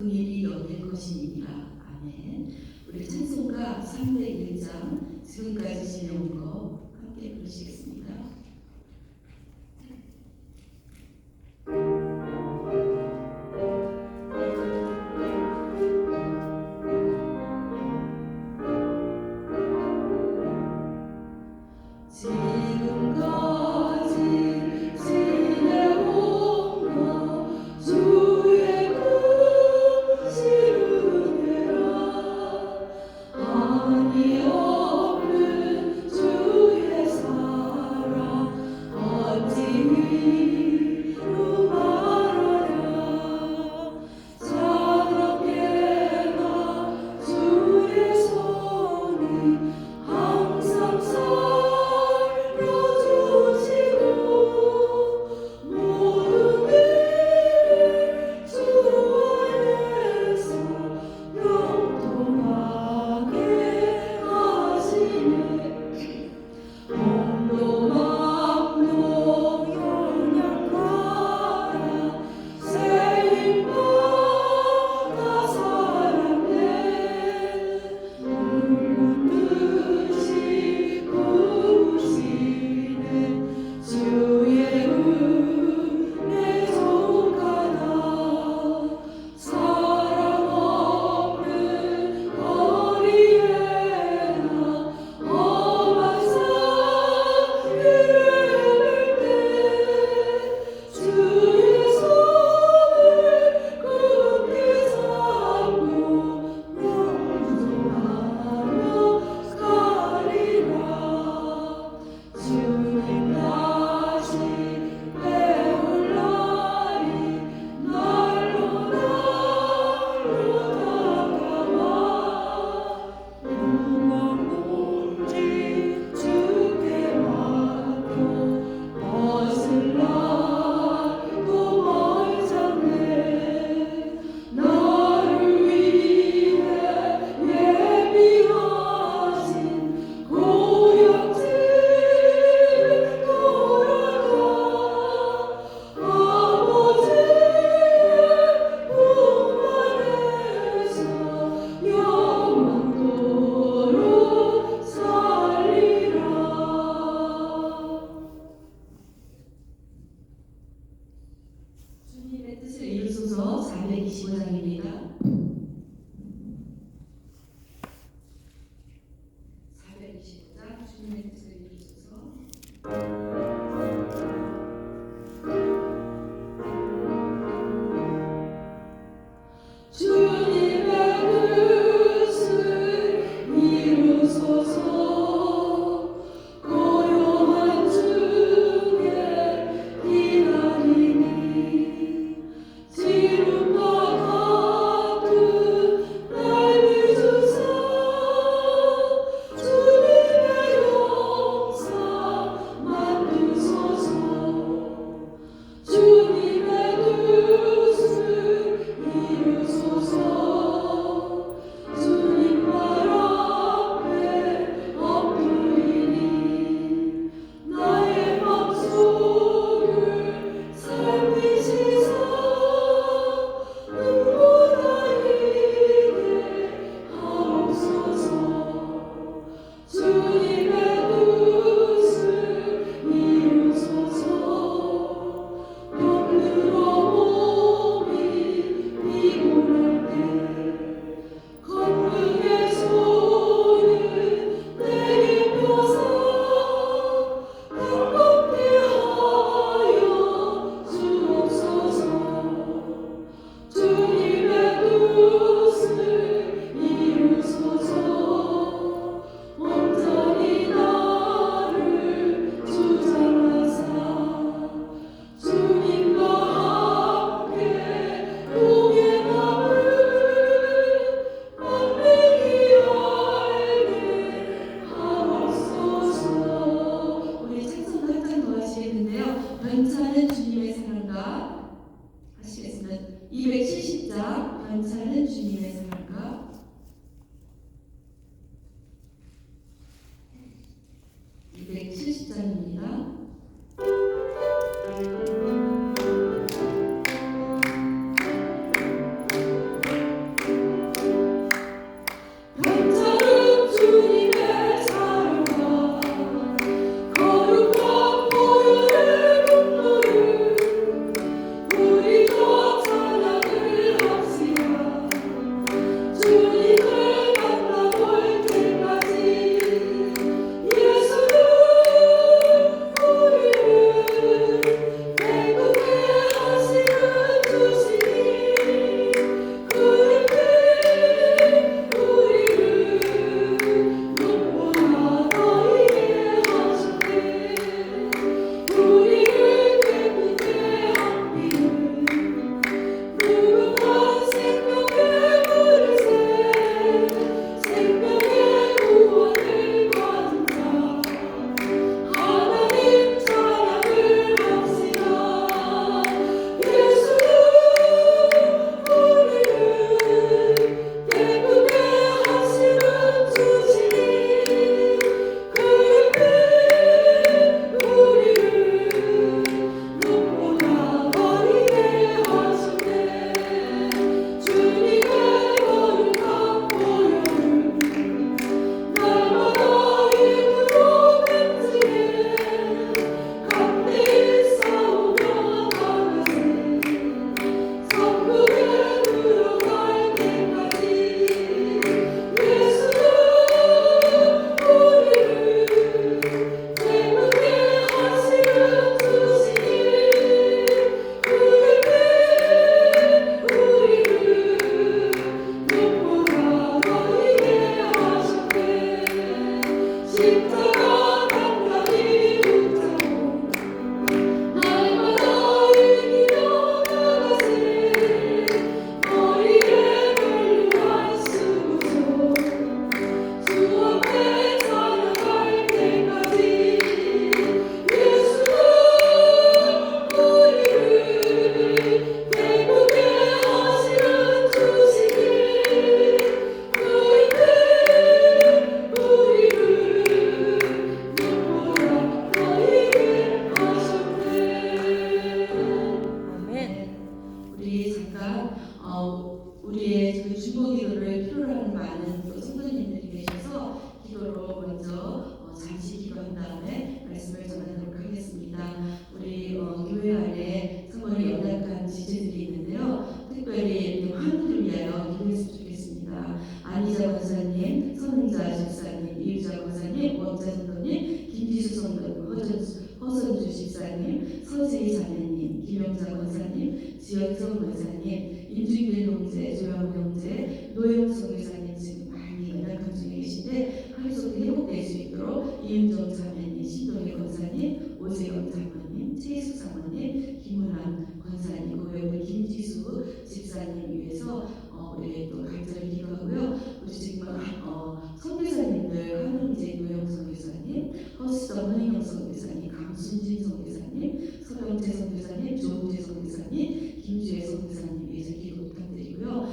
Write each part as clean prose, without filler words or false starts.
일이 여길 것이니라. 아멘. 우리 찬송가 301장 지금까지 지내온 거 함께 부르시겠습니다. 주님의 뜻을 이루소서 425장입니다. 425장 주님의 뜻을 이루소서. 변찮은 주님의 사랑과 하시겠습니다. 270장 변찮은 주님의 사랑과 270장입니다. 우리의 그 주보기도를 필요로 하는 많은 또 성도님들이 계셔서 기도로 먼저 잠시 기도한 다음에 말씀을 전하도록 하겠습니다. 우리 교회 안에 성도에 연약한 지체들이 있는데요. 특별히 환우를 위하여 기도했으면 좋겠습니다. 안희자 권사님, 선흥자 집사님, 이유자 권사님, 원자 성도님, 김지수 성도님, 허선주 집사님, 서재희 자매님, 김영자 권사님, 지연성 권사님, 임준길 형제, 조영우 형제, 노영성 회사님 지금 많이 연약한 중에 계신데 하루속히 회복될 수 있도록 이은정 자매님, 신동희 권사님, 오재영 장모님, 최희수 장모님, 김은환 권사님, 우리 김지수 집사님 위해서 우리 또 간절히 기도하고요. 우리 지금 선교사님들 한웅재 노영성 교사님, 허수정 허인영 선교사님, 강순진 선교사님, 서병재 선교사님, 조은재 선교사님, 김주혜 선교사님 위해서 기도 부탁드리고요.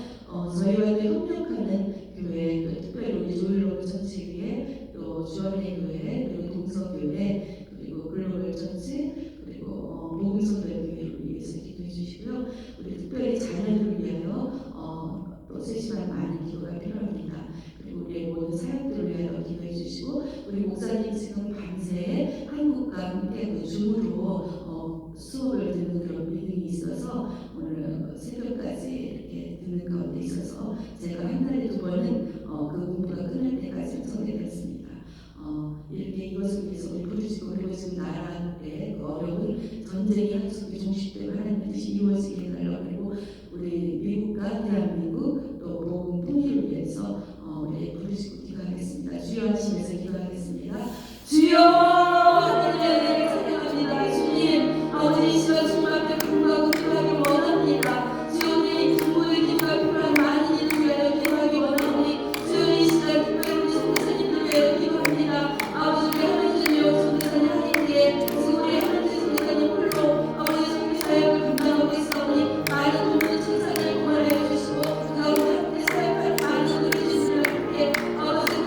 저희와 협력하는 교회, 또 특별히 우리 조일로 전체교회, 또 주원의 교회, 그리고 동서교회, 그리고 글로벌 전체, 그리고 복음성교회를 위해서 기도해 주시고요. 우리 특별히 자녀들을 위하여 또 세심한 많은 기도가 필요합니다. 그리고 우리의 모든 사역들을 위하여 기도해 주시고, 우리 목사님 지금 밤새 한국과 함께 그 줌으로 수업을 듣는 그런 미팅이 있어서 오늘 새벽까지 이렇게 듣는 가운데 있어서 제가 한 달에 2번은 그 공부가 끝날 때까지 선택했습니다. 이렇게 이것을 위해서 우리 부르시고, 그리고 지금 나라의 그 어려운 전쟁이 한쪽에 종식되고 하나님의 뜻이 이루어지게 해달라고, 그리고 우리 미국과 대한민국 또 복음 통일을 위해서 우리 부르시고 기도하겠습니다. 주여 하시면서 기도하겠습니다. 주여 하나님의 찬양합니다. 주님 아버지 이 시간 주님 앞에 궁금하고 기도하기 원합니다. 주여 우리 부모의 기도가 필요한 많은 이들을 위하여 기도하기 원하오니 주여 이 시간 특별히 우리 선교사님들 위하여 기도합니다. 아버지 우리 하나님 주여 선교사님 하나님께 지금 우리 하나님 선교사님 홀로 아버지 선교 사역을 감당하고 있사오니 많은 도움을 칭찬을 구원하여 주시고 그 가운데 함께 사역할 많은 우리 주님을 함께 아버지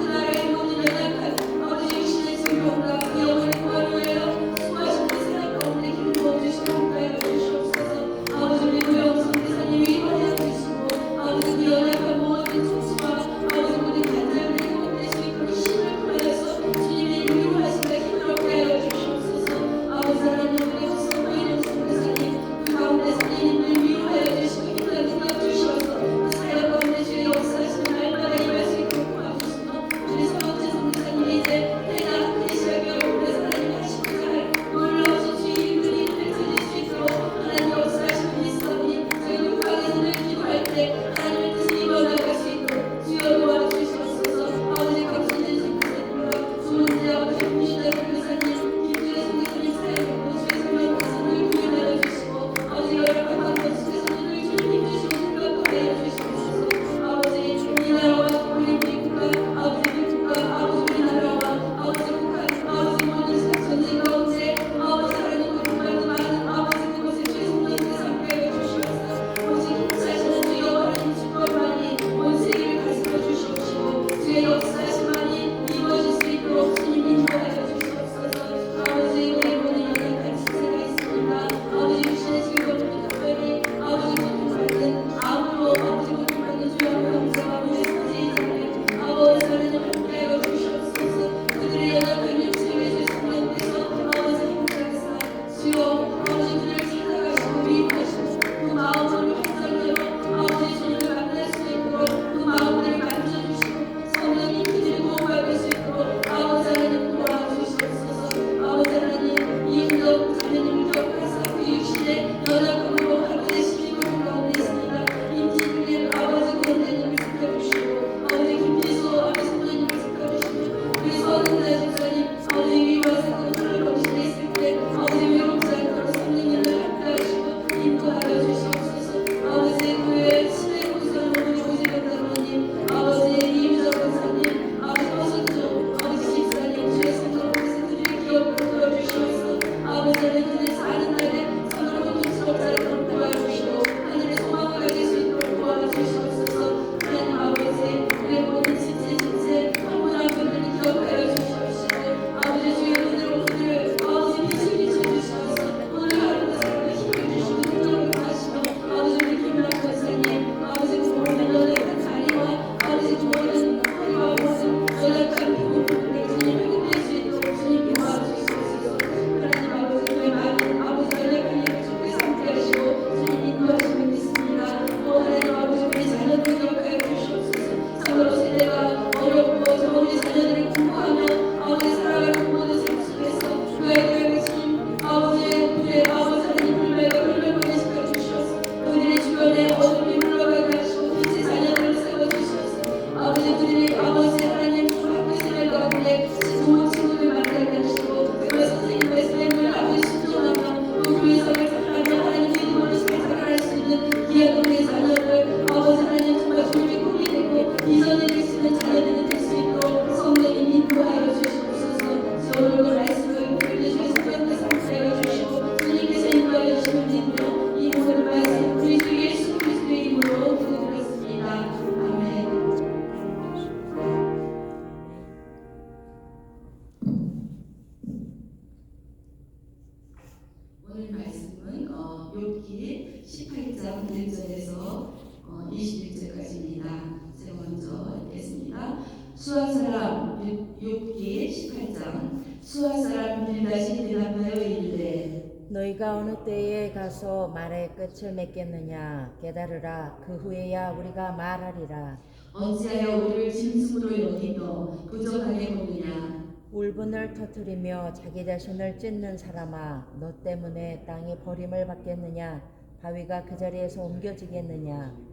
수아 사람 6기 18장 수아 사람 빌닷이 대답하여 이르되 너희가 어느 때에 가서 말의 끝을 맺겠느냐. 깨달으라. 그 후에야 우리가 말하리라. 어찌하여 우리를 짐승으로 여기며 부정하게 보느냐. 울분을 터뜨리며 자기 자신을 찢는 사람아, 너 때문에 땅이 버림을 받겠느냐. 바위가 그 자리에서 옮겨지겠느냐.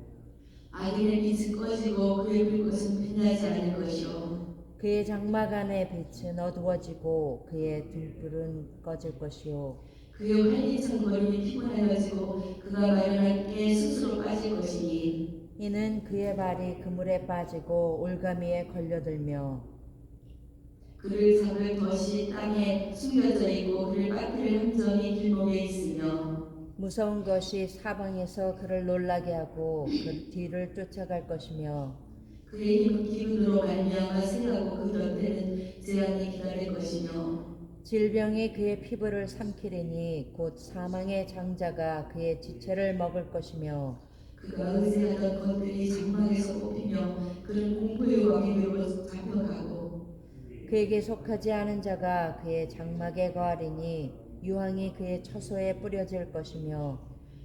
악인의 빛은 꺼지고 그의 불꽃은 빛나지 않을 것이요 그의 장막 안의 빛은 어두워지고 그의 등불은 꺼질 것이요. 그의 활기찬 걸음이 피곤하여지고 그가 마련한 게 스스로 빠질 것이니 이는 그의 발이 그물에 빠지고 올가미에 걸려들며 그를 잡을 덫이 땅에 숨겨져 있고 그를 빠뜨릴 함정이 길목에 있으며 무서운 것이 사방에서 그를 놀라게 하고 그 뒤를 쫓아갈 것이며 그의 힘은 기근으로 말미암아 새하고 그 곁에는 재앙이 기다릴 것이며 질병이 그의 피부를 삼키리니 곧 사망의 장자가 그의 지체를 먹을 것이며 그가 의지하던 것들이 장막에서 뽑히며 그는 공포의 왕에게로 잡혀가고 그에게 속하지 않은 자가 그의 장막에 거하리니 유황이 그의 처소에 뿌려질 것이며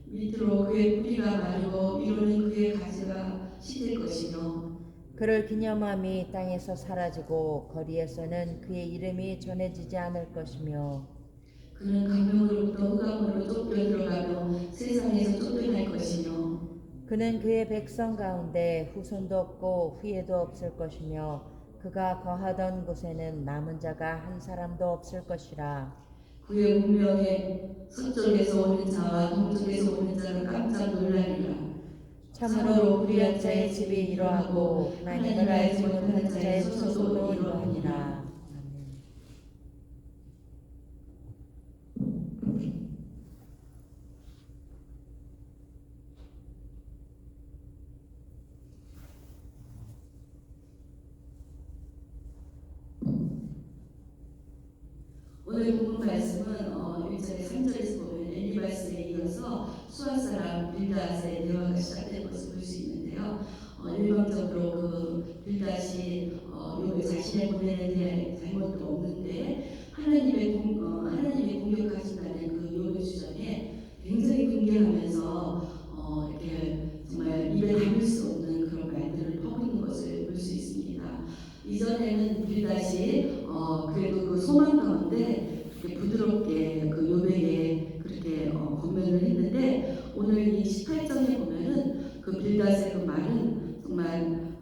밑으로 그의 뿌리가 마르고 위로는 그의 가지가 시들 것이며 그를 기념함이 땅에서 사라지고 거리에서는 그의 이름이 전해지지 않을 것이며 그는 강명으로부터 흑암으로 쫓겨 들어가며 세상에서 쫓겨날 것이며 그는 그의 백성 가운데 후손도 없고 후예도 없을 것이며 그가 거하던 곳에는 남은 자가 한 사람도 없을 것이라. 그의 운명에 서쪽에서 오는 자와 동쪽에서 오는 자가 깜짝 놀라리라. 참으로 불의한 자의 집이 이러하고 하나님을 알지 못하는 자의 처소도 이러하니라. 아멘. 오늘 본문 말씀은 1절에 3절에서 보면 엘리바스에 이어서 수아 사람 빌닷의 대화가 시작된 것을 볼 수 있는데요. 일방적으로 그 빌닷이 욥의 자신의 보내는 데 잘못도 없는데 하나님이 공격하신다는 그 욥의 주장에 굉장히 분개하면서 이렇게 정말 입에 담을 수 없는 그런 말들을 퍼붓는 것을 볼 수 있습니다. 이전에는 빌닷이 그래도 그 소망 가운데 부드럽게 그 욥에게 그렇게 권면을 했는데 오늘 이 18장에 보면은 그 빌닷의 그 말은 정말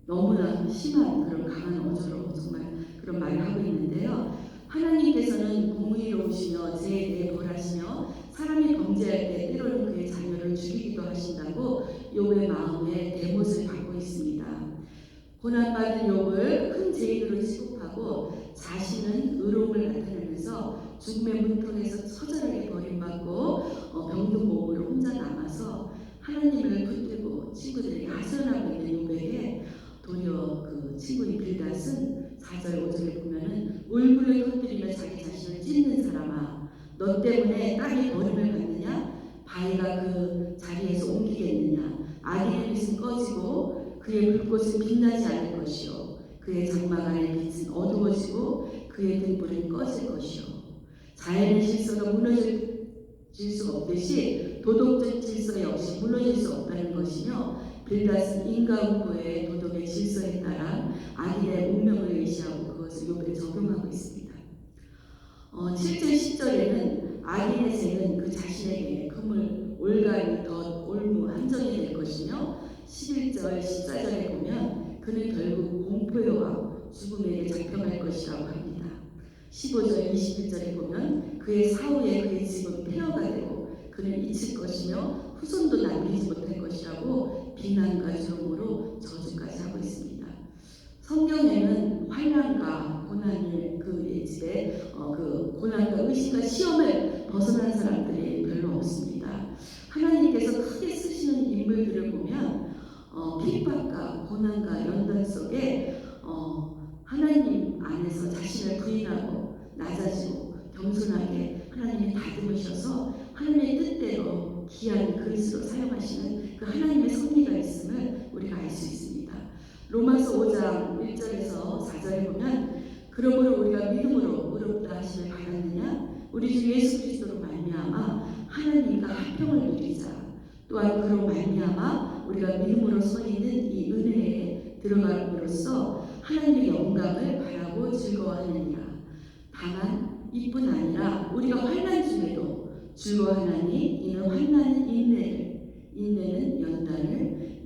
너무나 심한 그런 강한 어조로 정말 그런 말을 하고 있는데요. 하나님께서는 공의로우시며 죄에 대해 벌하시며 사람이 범죄할 때 때로는 그의 자녀를 죽이기도 하신다고 욥의 마음에 대못을 받고 있습니다. 고난받은 욥을 큰 죄인으로 취급하고 자신은 의로움을 나타내면서 죽음의 문턱에서 처절하게 버림받고 병든 몸으로 혼자 남아서 하나님을 붙들고 친구들에게 하소연하고 있는 욥에게 도리어 그 친구인 빌닷은 4절 5절에 보면은 울분을 터뜨리며 자기 자신을 찢는 사람아 너 때문에 땅이 버림을 받느냐 바위가 그 자리에서 옮기겠느냐 악인의 빛은 꺼지고 그의 불꽃은 빛나지 않을 것이요 그의 장막 안의 빛은 어두워지고 그의 등불은 꺼질 것이요 자연의 질서가 무너질 수가 없듯이 도덕적 질서 역시 무너질 수 없다는 것이며 빌닷은 인과응보의 도덕의 질서에 따라 악인의 운명을 의시하고 그것을 욥에 적용하고 있습니다. 7절 10절에는 악인의 죄는 그 자신에게 금을 올가미 더 올무 함정이 될 것이며 11절 14절에 보면 그는 결국 공포의 왕 죽음에게 잡혀갈 것이라고 합니다. 15절 21절에 보면 그의 사후에 그의 집은 폐허가 되고 그는 잊힐 것이며 후손도 남기지 못할 것이라고 비난과 조롱으로 저주까지 하고 있습니다. 성경에는 환난과 고난을 그의 집에 그 고난과 의심과 시험을 벗어난 사람들이 별로 없습니다. 하나님께서 크게 쓰시는 인물들을 보면 핍박과 고난과 연단 속에 하나님 안에서 자신을 부인하고 낮아지고 겸손하게 하나님이 다듬으셔서 하나님의 뜻대로 귀한 그릇으로 사용하시는 그 하나님의 섭리가 있음을 우리가 알 수 있습니다. 로마서 5장 1절에서 4절에 보면 그러므로 우리가 믿음으로 의롭다 하심을 받았느냐 우리 주 예수 그리스도로 말미암아 하나님과 화평을 누리자. 또한 그로 말미암아 우리가 믿음으로 서 있는 이 은혜에 들어감으로써 하나님의 영광을 바라고 즐거워하느니라. 다만 이뿐 아니라 우리가 환난 중에도 즐거워하나니 이는 환난은 인내는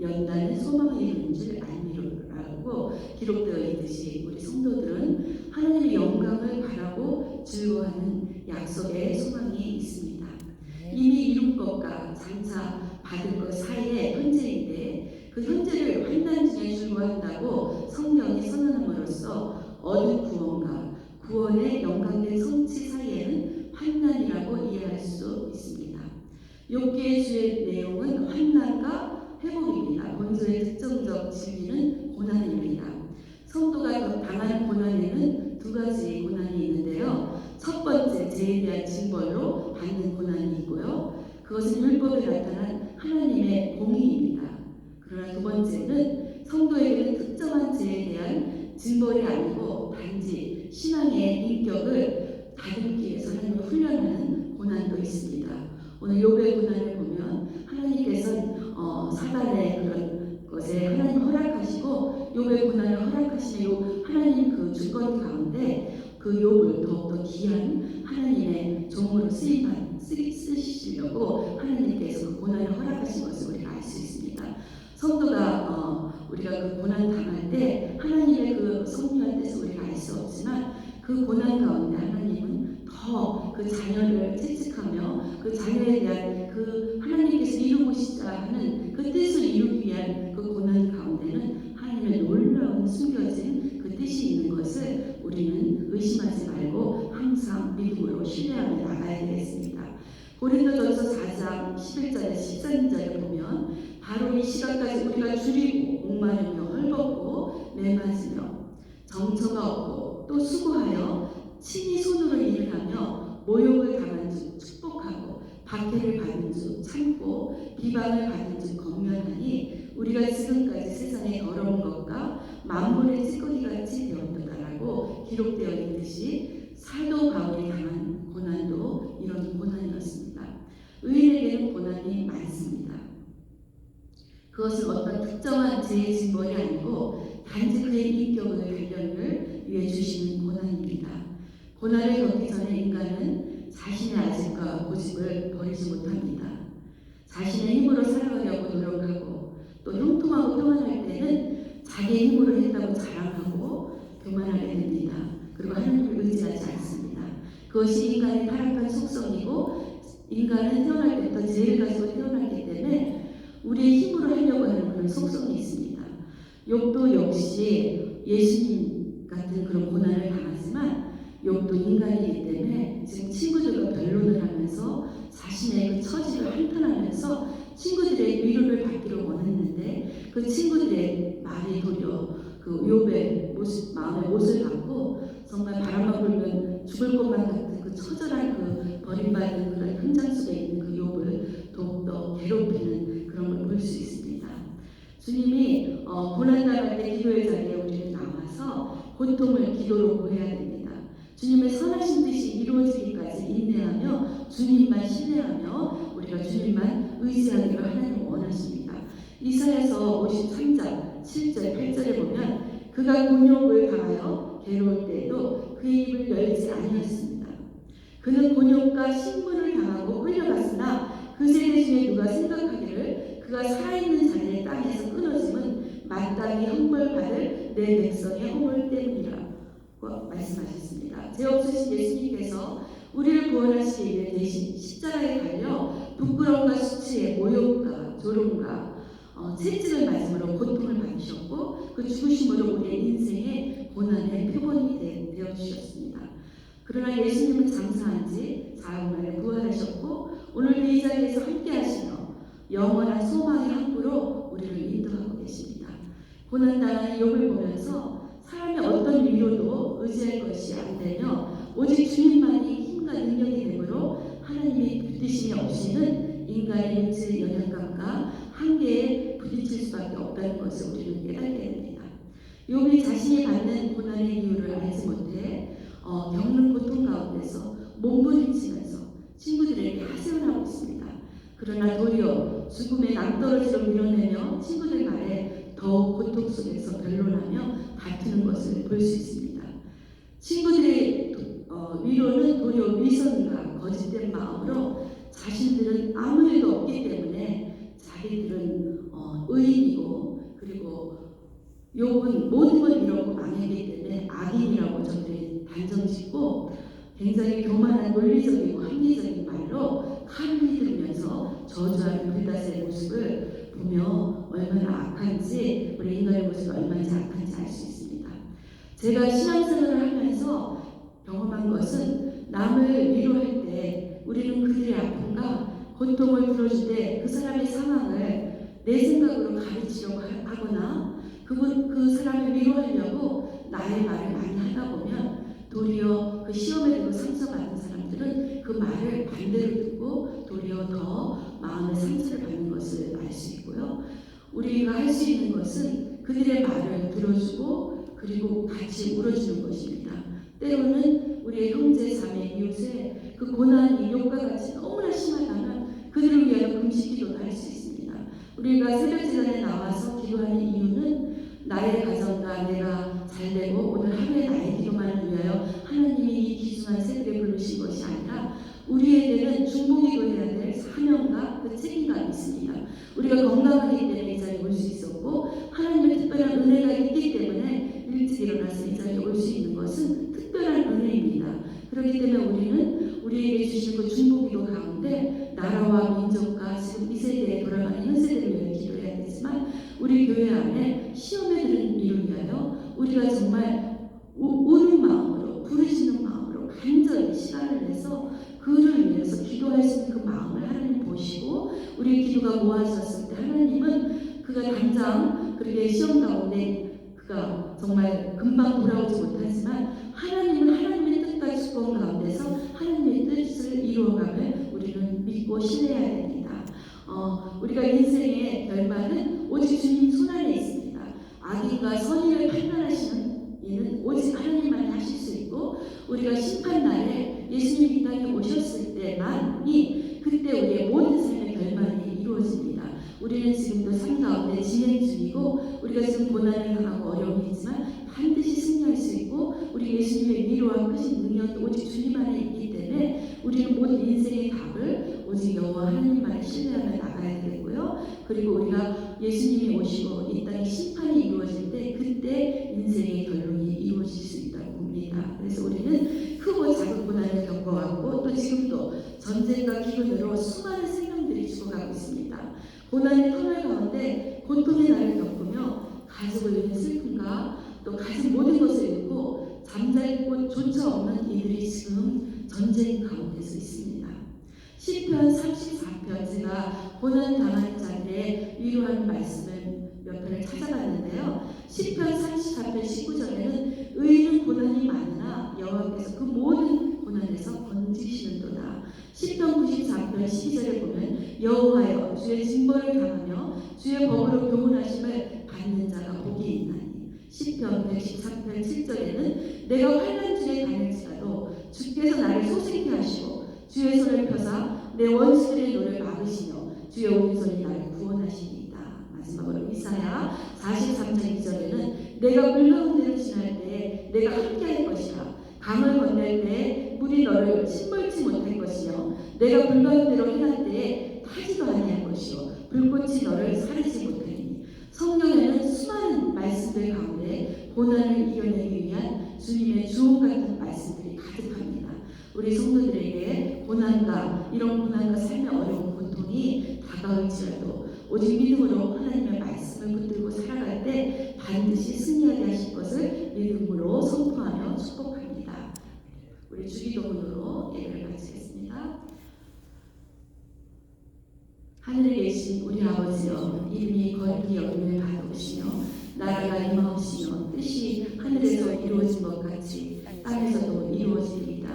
연단은 소망을 이루는 줄 알미로라고 기록되어 있듯이 우리 성도들은 하나님의 영광을 바라고 즐거워하는 약속의 소망이 있습니다. 이미 이룬 것과 장차 받을 것 사이에 현재인데 그 현재를 환난 중에 즐거워한다고 성경이 선언함으로써 얻은 구원과 구원의 영광된 성취 사이에는 환난이라고 이해할 수 있습니다. 욥기의 주의 내용은 환난과 회복입니다. 본소의 특정적 진리는 고난입니다. 성도가 당하는 고난에는 두 가지 고난이 있는데요. 첫 번째 죄에 대한 징벌로 받는 고난이 있고요. 그것은 율법에 나타난 하나님의 공의입니다. 그러나 두 번째는 성도에게는 특정한 죄에 대한 징벌이 아니고 단지 신앙의 인격을 다듬기 위해서 하나님을 훈련하는 고난도 있습니다. 오늘 욥의 고난을 보면 하나님께서 사단의 그런 것에 하나님 허락하시고 욥의 고난을 허락하시는 하나님 그 주권 가운데 그 욥을 더욱더 귀한 하나님의 종으로 쓰시려고 하나님께서 그 고난을 허락하신 것을 우리가 알 수 있습니다. 성도가 우리가 그 고난 당할 때 하나님의 그 섭리한 뜻을 우리가 알 수 없지만 그 고난 가운데 하나님은 더 그 자녀를 채찍하며 그 자녀에 대한 그 하나님께서 이루고자 하는 그 뜻을 이루기 위한 그 고난 가운데는 하나님의 놀라운 숨겨진 그 뜻이 있는 것을 우리는 의심하지 말고 항상 믿음으로 신뢰하며 나가야 되겠습니다. 고린도전서 4장 11절에 13절에 보면 바로 이 시간까지 우리가 줄이고 목마르며 헐벗고 매맞으며 정처가 없고 또 수고하여 친히 손으로 일을 하며 모욕을 당한 줄 축복하고 박해를 받은 줄 참고 비방을 받은 줄 권면하니 우리가 지금까지 세상의 더러운 것과 만물의 찌꺼기같이 되었다라고 기록되어 있듯이 사도 바울이 당한 고난도 이런 고난이었습니다. 의인에게는 고난이 많습니다. 그것은 어떤 특정한 죄의 징벌이 아니고 단지 그의 인격의 단련을 위해 주시는 고난입니다. 고난을 겪기 전에 인간은 자신의 아집과 고집을 버리지 못합니다. 자신의 힘으로 살아가려고 노력하고 또 형통하고 평안할 때는 자기의 힘으로 했다고 자랑하고 교만하게 됩니다. 그리고 하나님을 의지하지 않습니다. 그것이 인간의 타락한 속성이고 인간은 태어날 때부터 죄를 가지고 태어났기 때문에 우리의 힘으로 하려고 하는 그런 속성이 있습니다. 욥도 역시 예수님 같은 그런 고난을 당하지만 욥도 인간이기 때문에 지금 친구들과 변론을 하면서 자신의 그 처지를 한탄하면서 친구들의 위로를 받기를 원했는데 그 친구들의 말이 도리어 그 욥의 마음의 못을 받고 정말 바람만 불면 죽을 것만 같은 그 처절한 그 버림받은 그런 현장 속에 있는 그 욥을 더욱더 괴롭히는 그런 걸 볼 수 있습니다. 주님이 고난당할 때 기도의 자리에 우리는 나와서 고통을 기도로 고해야 됩니다. 주님의 선하신 뜻이 이루어지기까지 인내하며 주님만 신뢰하며 우리가 주님만 의지하기를 하나님 원하십니다. 이사야서 53장 7절 8절에 보면 그가 곤욕을 당하여 괴로울 때에도 그의 입을 열지 아니하였습니다. 그는 곤욕과 신분을 당하고 끌려갔으나 그 세대 중에 누가 생각하기를 그가 살아있는 자리의 땅에서 끊어짐은 마땅히 형벌받을 내 백성의 허물 때문이라 말씀하셨습니다. 죄 없으신 예수님께서 우리를 구원하시기 위해 대신 십자가에 달려 부끄러움과 수치의 모욕과 조롱과 채찍을 맞음으로 고통을 받으셨고 그 죽으심으로 우리의 인생의 고난의 표본이 되어 주셨습니다. 그러나 예수님은 장사한 지 사흘 만에 부활하셨고 오늘도 이 자리에서 함께 하시며 영원한 소망의 항구로 우리를 인도하고 계십니다. 고난당하는 욥을 보면서 사람의 어떤 위로도 의지할 것이 안 되며 오직 주님만이 힘과 능력이 되므로 하나님의 붙드심이 없이는 인간의 육체의 연약감과 한계에 부딪힐 수밖에 없다는 것을 우리는 깨닫게 됩니다. 욥이 자신이 받는 고난의 이유를 알지 못해 겪는 고통 가운데서 몸부림치면서 친구들에게 하소연하고 있습니다. 그러나 도리어 죽음의 낭떠러지로 밀어내며 친구들 말에 더욱 고통 속에서 변론하며 다투는 것을 볼 수 있습니다. 친구들의 위로는 도리어 위선과 거짓된 마음으로 자신들은 아무 일도 없기 때문에 자기들은 의인이고, 그리고 욥은 모든 걸 잃었고 망했기 때문에 악인이라고 저들이 단정짓고 굉장히 교만한 논리적이고 합리적인 말로 칼을 들으면서 저주하는 빌닷의 모습을 보며 얼마나 악한지, 우리 인간의 모습이 얼마나 악한지 알 수 있습니다. 제가 신앙생활을 하면서 경험한 것은 남을 위로할 때 우리는 그들의 아픔과 고통을 들어줄 때 그 사람의 상황을 내 생각으로 가르치려고 하거나 그 사람을 위로하려고 나의 말을 많이 하다 보면 도리어 그 시험에 들고 상처받은 사람들은 그 말을 반대로 듣고 도리어 더 마음의 상처를 받는 것을 알 수 있고요. 우리가 할 수 있는 것은 그들의 말을 들어주고 그리고 같이 울어주는 것입니다. 때로는 우리의 형제, 자매, 이웃의 그 고난이 욥과 같이 너무나 심하다면 그들을 위하여 금식기도도 할 수 있습니다. 우리가 새벽제단에 나와서 기도하는 이유는 나의 가정과 내가 잘되고 오늘 하루의 나의 기도만을 위하여 하나님이 이 귀중한 새벽에 부르신 것이 아니라 우리에게는 중보기도해야 될 사명과 그 책임감이 있습니다. 우리가 건강하기 때문에 이 자리에 올 수 있었고 하나님의 특별한 은혜가 있기 때문에 일찍 일어나서 이 자리에 올 수 있는 것은 특별한 은혜입니다. 그렇기 때문에 우리는 우리에게 주신 그 중보기도 가운데 나라와 민족과 지금 이 세대에 돌아가는 현 세대를 위해 기도해야 되지만 우리 교회 안에 시험에 드는 일을 위하여 우리가 정말 우는 마음으로 부르시는 마음으로 간절히 시간을 내서 그를 위해서 기도할 수 있는 그 마음을 하나님 보시고 우리 기도가 모아졌을 때 하나님은 그가 당장 그렇게 시험 가운데 그가 정말 금방 돌아오지 못하지만 하나님은 하나님의 뜻과 축복 가운데서 하나님의 뜻을 이루어감을 우리는 믿고 신뢰해야 됩니다. 우리가 인생의 결말은 오직 주님 손안에 있습니다. 악인과 선인을 판단하시는 이는 오직 하나님만이 하실 수 있고 우리가 심판날에 예수님이 이 땅에 오셨을 때만이 그때 우리의 모든 삶의 결말이 이루어집니다. 우리는 지금도 삶 가운데 진행 중이고 우리가 지금 고난을 당하고 어려움이 있지만 반드시 승리할 수 있고 우리 예수님의 위로와 크신 능력이 오직 주님 안에 있기 때문에 우리는 모든 인생의 답을 오직 여호와 하나님만을 신뢰하며 나가야 되겠고요. 그리고 우리가 예수님이 오시고 이 땅에 심판이 이루어질 때 그때 인생의 결론이 이루어질 수 있다고 봅니다. 그래서 우리는 크고 작은 고난을 겪어왔고 또 지금도 전쟁과 기근으로 수많은 생명들이 죽어가고 있습니다. 고난의 터널 가운데 고통의 날을 겪으며 가족을 잃은 슬픔과 또 가진 모든 것을 잃고 잠잘 곳조차 없는 이들이 지금 전쟁 가운데서 있습니다. 시편 34편 제가 고난 당하는 자들의 위로하는 말씀을 몇 편을 찾아봤는데요. 시편 34편 19절에는 의인은 고난이 많으나 여호와께서 그 모든 고난에서 건지시는도다. 시편 94편 12절에 보면 여호와여 주의 징벌을 당하며 주의 법으로 교훈하심을 받는 자가 복이 있나니. 시편 113편 7절에는 내가 환난 중에 다닐지라도 주께서 나를 소생케 하시고 주의 손을 펴사 내 원수들의 노를 막으시며 주의 오른손이 나를 구원하시니이다. 마지막으로 이사야 43장 2절에는 내가 물 가운데를 지날 때에 내가 함께할 것이라. 강을 건널 때에 물이 너를 침몰치 못할 것이며 내가 불 가운데로 행할 때에 타지도 아니할 것이요 불꽃이 너를 사르지 못하리니. 성경에는 수많은 말씀들 가운데 고난을 이겨내기 위한 주님의 주옥 같은 말씀들이 가득합니다. 우리 성도들에게 고난과 이런 고난과 삶의 어려운 고통이 다가올지라도 오직 믿음으로 하나님의 말씀을 붙들고 살아갈 때 반드시 승리하게 하실 것을 믿음으로 선포하며 축복합니다. 우리 주기도문으로 예배를 마치겠습니다. 하늘에 계신 우리 아버지여 이름이 거룩히 여김을 받으시며 나라가 임하옵시며 뜻이 하늘에서 이루어진 것 같이 땅에서도 이루어지리이다.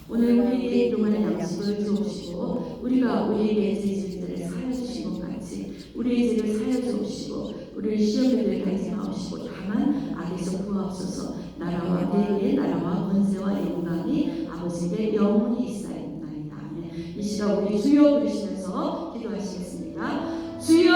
오늘 우리에게 일용할 양식을 주옵시고 우리가 우리에게 죄 지은 자를 사하여 주신 것 같이 우리의 죄를 사하여 주옵시고 우리를 시험에 들게 하지 마옵시고 다만 악에 악에서 구하옵소서. 나라와 대의 나라와 권세와 영광이 아버지께 영원히 있사옵나이다. 아멘. 이 시간 우리 주여 부르시면서 기도하시겠습니다. 주여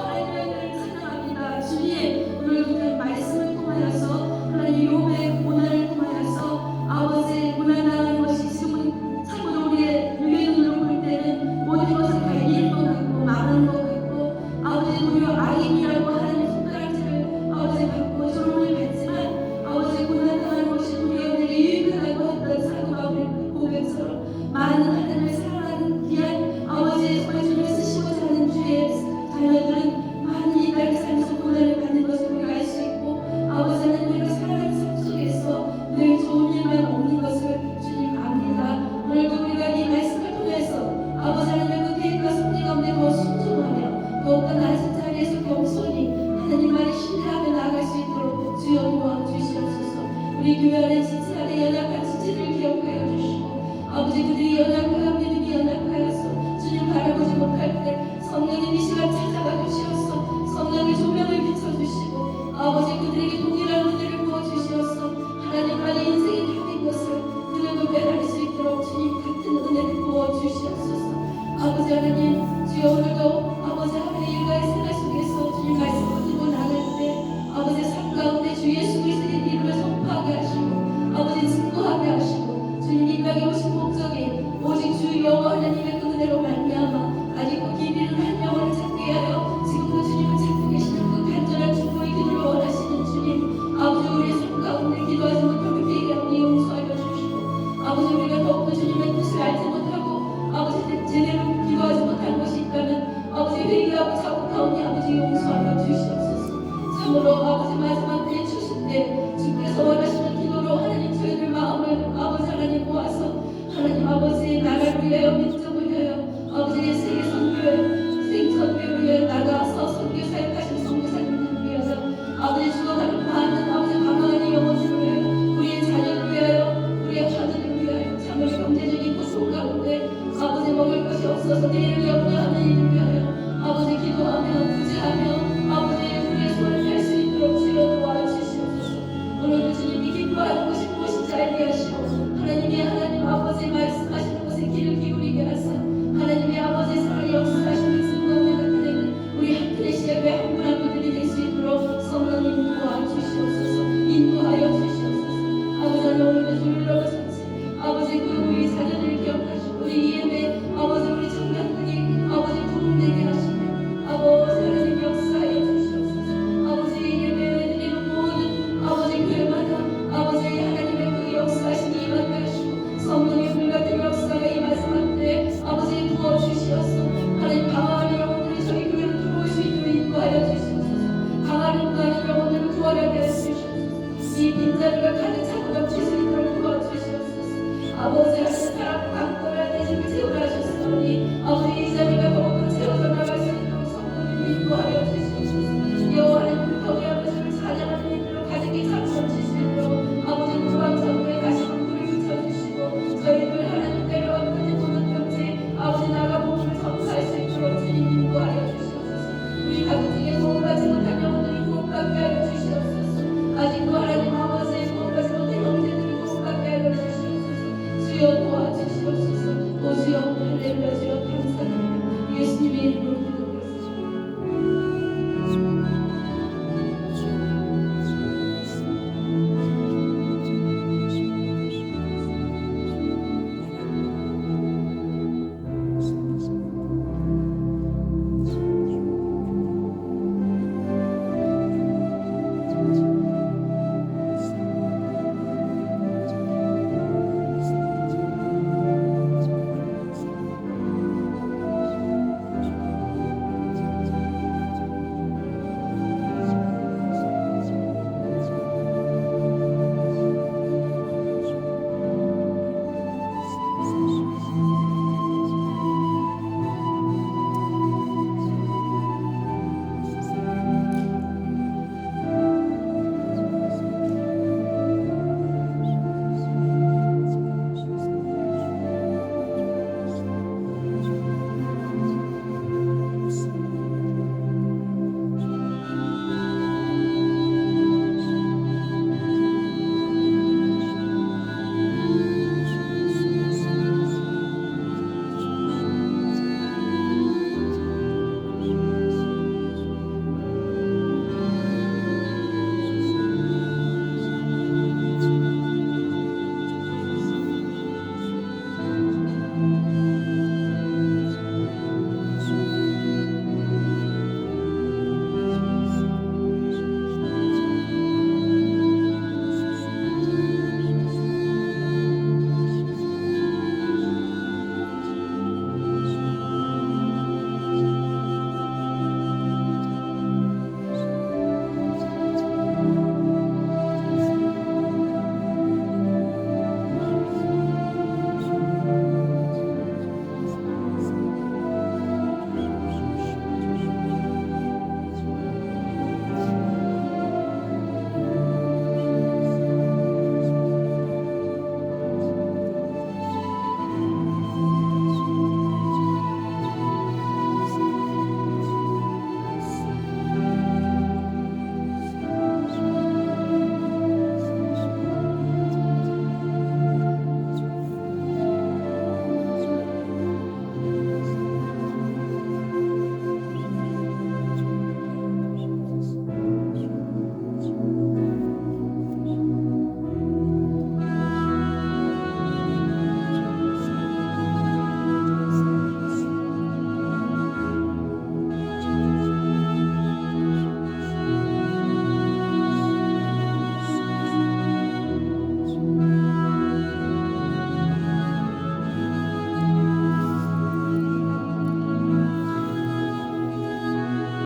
하나님을 찬양합니다. 주님 오늘 말씀을 통하여서 하나님 욥의 고난을 통하여서 아버지 고난당하는 것이 지금은 참으로 우리의 눈으로 볼 때는 모든 것을 다 잃은 것 같고 망한 것 같고 아버지 우리가 악인이라고 하는 손가락질을 아버지 받고 조롱을 받지만 아버지 고난당하는 것이 우리에게 유익하다고 했던 사도 바울의 고백처럼 많은 하나님을 사랑하는 귀한 아버지 정말 주님을 쓰시고자 하는 주의 자녀들은 많은 이날 삶에서 고난을 받는 것을 우리가 알 수 있고 아버지 하나님 우리가 살아가는 삶 속에서 늘 좋은 일만 없는 것을 주님 압니다. 오늘도 우리가 이 말씀을 통해서 아버지 하나님의 그 계획과 섭리 가운데 더 순종하며 더욱더 낮은 자리에서 겸손히 하나님 말에 신뢰하며 나아갈 수 있도록 주여 도와주시옵소서. 우리 교회 안에 지체 안에 연약한 지체를 기억하여 주시고 아버지 그들이 연약하여 믿음이 연약하여서 주님 바라보지 못할 때 성령님 이 시간 찾아가 주시옵소서. 성령의 조명을 비춰주시고 아버지 그들에게 동일한 은혜를 부어주시옵소서. 하나님 안에 인생이 담긴 것을 그들도 배달할 수 있도록 주님 같은 은혜를 부어주시옵소서. 아버지 하나님 주여 오늘도 아버지 하나님의 일과의 생활 속에서 주님 말씀을 듣고 나갈 때 아버지 삶 가운데 주 예수 그리스도의 이름을 선포하게 하시고 아버지 증거하게 하시고 주님 이 땅에 오신 목적이 오직 주 여호와 하나님의 그 은혜로 말미암아 아직도 기비는 한 영혼을 찾게 하여 지금도 주님을 찾고 계시는 그 간절한 중보의 기도를 원하시는 주님 아버지 우리의 삶 가운데 기도하지 못하고 회개하니 용서하여 주시고 아버지 우리가 더욱더 주님의 뜻을 알지 못하고 아버지 제대로 기도하지 못한 것이 있다면 아버지 회개하고 자복하오니 아버지 용서하여 주시옵소서. 참으로 아버지 마지막 때에 주실 때 주께서 원하시는 기도로 하나님 저희들 마음을 아버지 하나님 모아서 하나님 아버지의 나라를 위하여 민족을 위하여 아버지의 세계 선교회 생선교를 위하여 나가서 선교 사역하신 선교사님들 위하여 아버지 죽어가는 많은 아버지 방황하는 영혼들을 위하여 우리의 자녀를 위하여 우리의 자녀들을 위하여 참으로 경제적인 고통 가운데 아버지 먹을 것이 없어서 내일을 염려하는 이들 위하여 아버지 기도하며 구제하며 아버지 우리의 손을 펼 수 있도록 주여 도와주시옵소서. 오늘도 주님이 기뻐하는 것이 무엇인지 알게 하시고 하나님의 하나님 아버지 말씀하시는 곳에 귀를 기울이게 하사 하나님의 아버지 사랑의 역사하시는 순간에 나타내는 우리 한편의 예배 한 분 한 분들이 될 수 있도록 성령님 도와주시옵소서. 인도하여 주시옵소서. 아버지 하나님 오늘도 주를 넘어섰지 아버지 그 우리 자녀들을 기억하시고 우리 예배 아버지 우리 청년들이 아버지 부흥되게 하시며 아버지 하나님 역사하여 주시옵소서. 아버지 예배 드리는 모든 아버지 교회마다 아버지 하나님의 그 역사하시니 임하게 하시고 성령의 불같은 역사가 이 마지막 때 아버지 부어주시옵소서. 하나님 방황하는 영혼들이 저희 교회로 들어올 수 있도록 인도하여 주시옵소서. 방황하는 영혼들을 구원하게 하시옵소서. 이 빈자리가 가득 차고 넘칠 수 있도록 도와주시옵소서. 아버지 하나님 사랑 받고